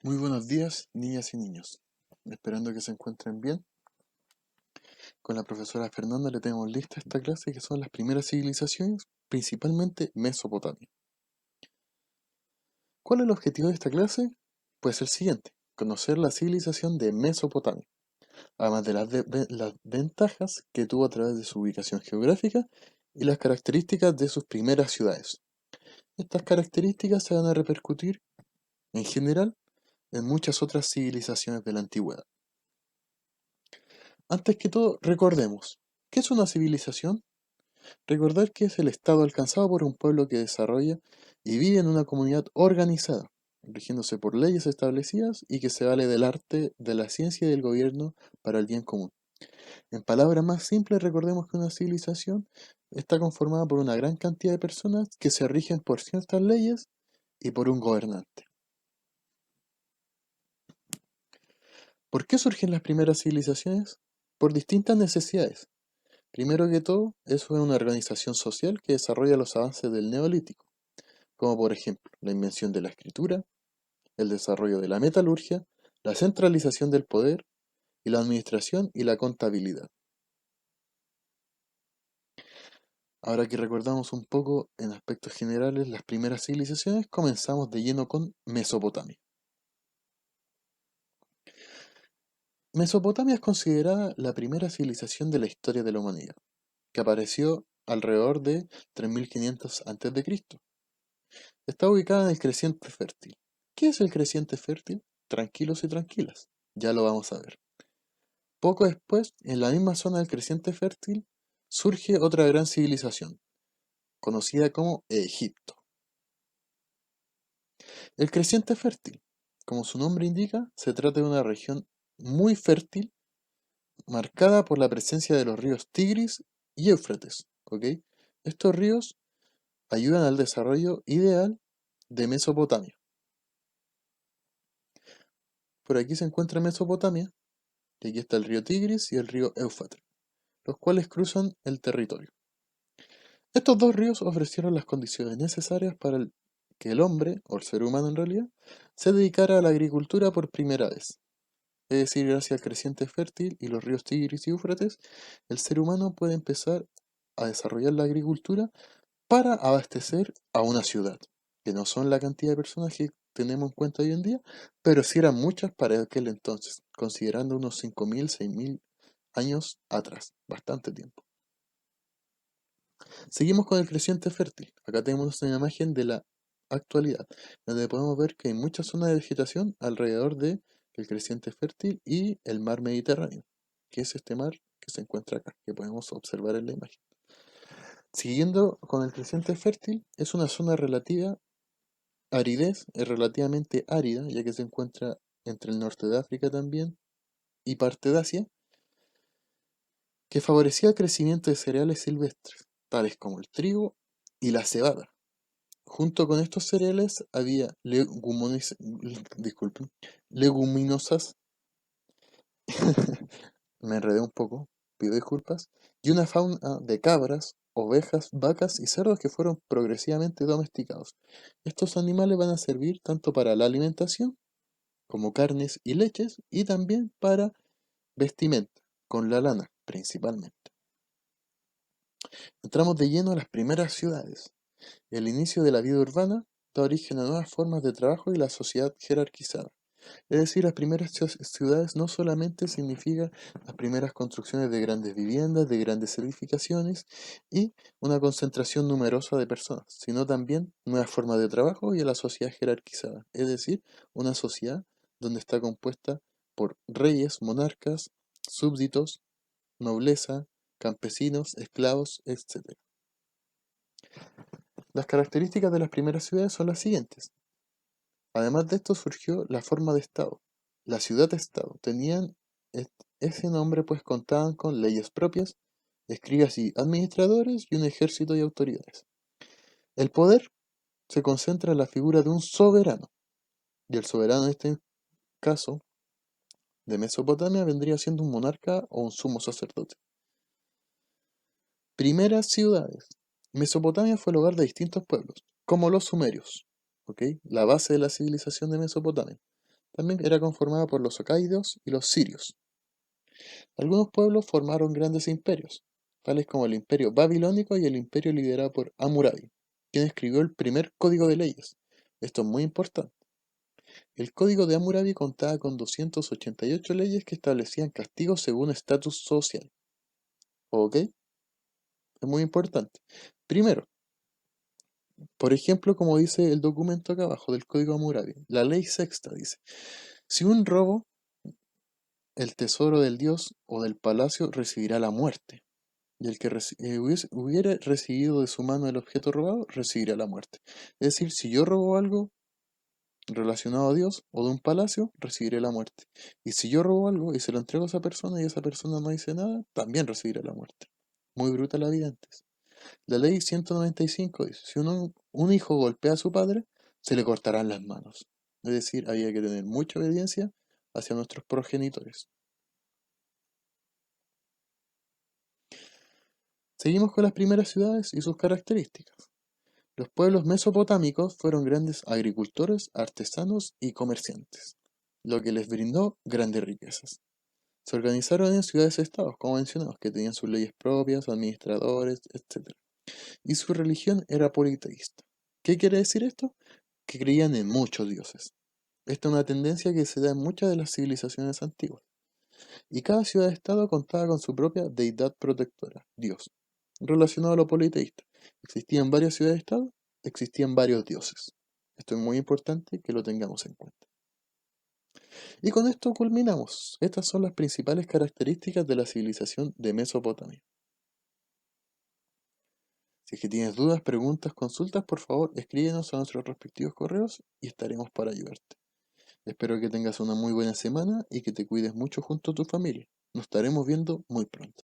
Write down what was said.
Muy buenos días, niñas y niños. Esperando que se encuentren bien. Con la profesora Fernanda le tenemos lista esta clase que son las primeras civilizaciones, principalmente Mesopotamia. ¿Cuál es el objetivo de esta clase? Pues el siguiente, conocer la civilización de Mesopotamia, además de las ventajas que tuvo a través de su ubicación geográfica y las características de sus primeras ciudades. Estas características se van a repercutir, en general, en muchas otras civilizaciones de la antigüedad. Antes que todo, recordemos, ¿qué es una civilización? Recordar que es el estado alcanzado por un pueblo que desarrolla y vive en una comunidad organizada, rigiéndose por leyes establecidas y que se vale del arte, de la ciencia y del gobierno para el bien común. En palabras más simples, recordemos que una civilización está conformada por una gran cantidad de personas que se rigen por ciertas leyes y por un gobernante. ¿Por qué surgen las primeras civilizaciones? Por distintas necesidades. Primero que todo, eso es una organización social que desarrolla los avances del Neolítico, como por ejemplo la invención de la escritura, el desarrollo de la metalurgia, la centralización del poder y la administración y la contabilidad. Ahora que recordamos un poco en aspectos generales las primeras civilizaciones, comenzamos de lleno con Mesopotamia. Mesopotamia es considerada la primera civilización de la historia de la humanidad, que apareció alrededor de 3500 a.C. Está ubicada en el creciente fértil. ¿Qué es el creciente fértil? Tranquilos y tranquilas, ya lo vamos a ver. Poco después, en la misma zona del creciente fértil, surge otra gran civilización, conocida como Egipto. El creciente fértil, como su nombre indica, se trata de una región muy fértil, marcada por la presencia de los ríos Tigris y Éufrates, ¿ok? Estos ríos ayudan al desarrollo ideal de Mesopotamia. Por aquí se encuentra Mesopotamia, y aquí está el río Tigris y el río Éufrates, los cuales cruzan el territorio. Estos dos ríos ofrecieron las condiciones necesarias para que el hombre, o el ser humano en realidad, se dedicara a la agricultura por primera vez. Es decir, gracias al creciente fértil y los ríos Tigris y Éufrates, el ser humano puede empezar a desarrollar la agricultura para abastecer a una ciudad, que no son la cantidad de personas que tenemos en cuenta hoy en día, pero sí eran muchas para aquel entonces, considerando unos 5000, 6000 años atrás, bastante tiempo. Seguimos con el creciente fértil. Acá tenemos una imagen de la actualidad, donde podemos ver que hay muchas zonas de vegetación alrededor de el creciente fértil y el mar Mediterráneo, que es este mar que se encuentra acá, que podemos observar en la imagen. Siguiendo con el creciente fértil, es una zona relativa aridez, es relativamente árida, ya que se encuentra entre el norte de África también y parte de Asia, que favorecía el crecimiento de cereales silvestres, tales como el trigo y la cebada. Junto con estos cereales había disculpen, leguminosas, me enredé un poco, pido disculpas, y una fauna de cabras, ovejas, vacas y cerdos que fueron progresivamente domesticados. Estos animales van a servir tanto para la alimentación, como carnes y leches, y también para vestimenta, con la lana principalmente. Entramos de lleno a las primeras ciudades. El inicio de la vida urbana da origen a nuevas formas de trabajo y la sociedad jerarquizada. Es decir, las primeras ciudades no solamente significan las primeras construcciones de grandes viviendas, de grandes edificaciones y una concentración numerosa de personas, sino también nuevas formas de trabajo y a la sociedad jerarquizada. Es decir, una sociedad donde está compuesta por reyes, monarcas, súbditos, nobleza, campesinos, esclavos, etc. Las características de las primeras ciudades son las siguientes. Además de esto surgió la forma de Estado. La ciudad-estado tenían ese nombre pues contaban con leyes propias, escribas y administradores y un ejército y autoridades. El poder se concentra en la figura de un soberano, y el soberano en este caso de Mesopotamia vendría siendo un monarca o un sumo sacerdote. Primeras ciudades. Mesopotamia fue el hogar de distintos pueblos, como los sumerios, ¿ok? La base de la civilización de Mesopotamia. También era conformada por los okaidos y los sirios. Algunos pueblos formaron grandes imperios, tales como el imperio babilónico y el imperio liderado por Hammurabi, quien escribió el primer código de leyes. Esto es muy importante. El código de Hammurabi contaba con 288 leyes que establecían castigos según estatus social. ¿Ok? Es muy importante. Primero, por ejemplo, como dice el documento acá abajo del código Hammurabi, la ley sexta dice, si un robo el tesoro del dios o del palacio recibirá la muerte, y el que hubiere recibido de su mano el objeto robado recibirá la muerte. Es decir, si yo robo algo relacionado a Dios o de un palacio, recibiré la muerte. Y si yo robo algo y se lo entrego a esa persona y esa persona no dice nada, también recibirá la muerte. Muy bruta la vida antes. La ley 195 dice, si un hijo golpea a su padre, se le cortarán las manos. Es decir, había que tener mucha obediencia hacia nuestros progenitores. Seguimos con las primeras ciudades y sus características. Los pueblos mesopotámicos fueron grandes agricultores, artesanos y comerciantes, lo que les brindó grandes riquezas. Se organizaron en ciudades-estados, como mencionamos, que tenían sus leyes propias, administradores, etc. Y su religión era politeísta. ¿Qué quiere decir esto? Que creían en muchos dioses. Esta es una tendencia que se da en muchas de las civilizaciones antiguas. Y cada ciudad-estado contaba con su propia deidad protectora, Dios. Relacionado a lo politeísta, existían varias ciudades-estado, existían varios dioses. Esto es muy importante que lo tengamos en cuenta. Y con esto culminamos. Estas son las principales características de la civilización de Mesopotamia. Si es que tienes dudas, preguntas, consultas, por favor escríbenos a nuestros respectivos correos y estaremos para ayudarte. Espero que tengas una muy buena semana y que te cuides mucho junto a tu familia. Nos estaremos viendo muy pronto.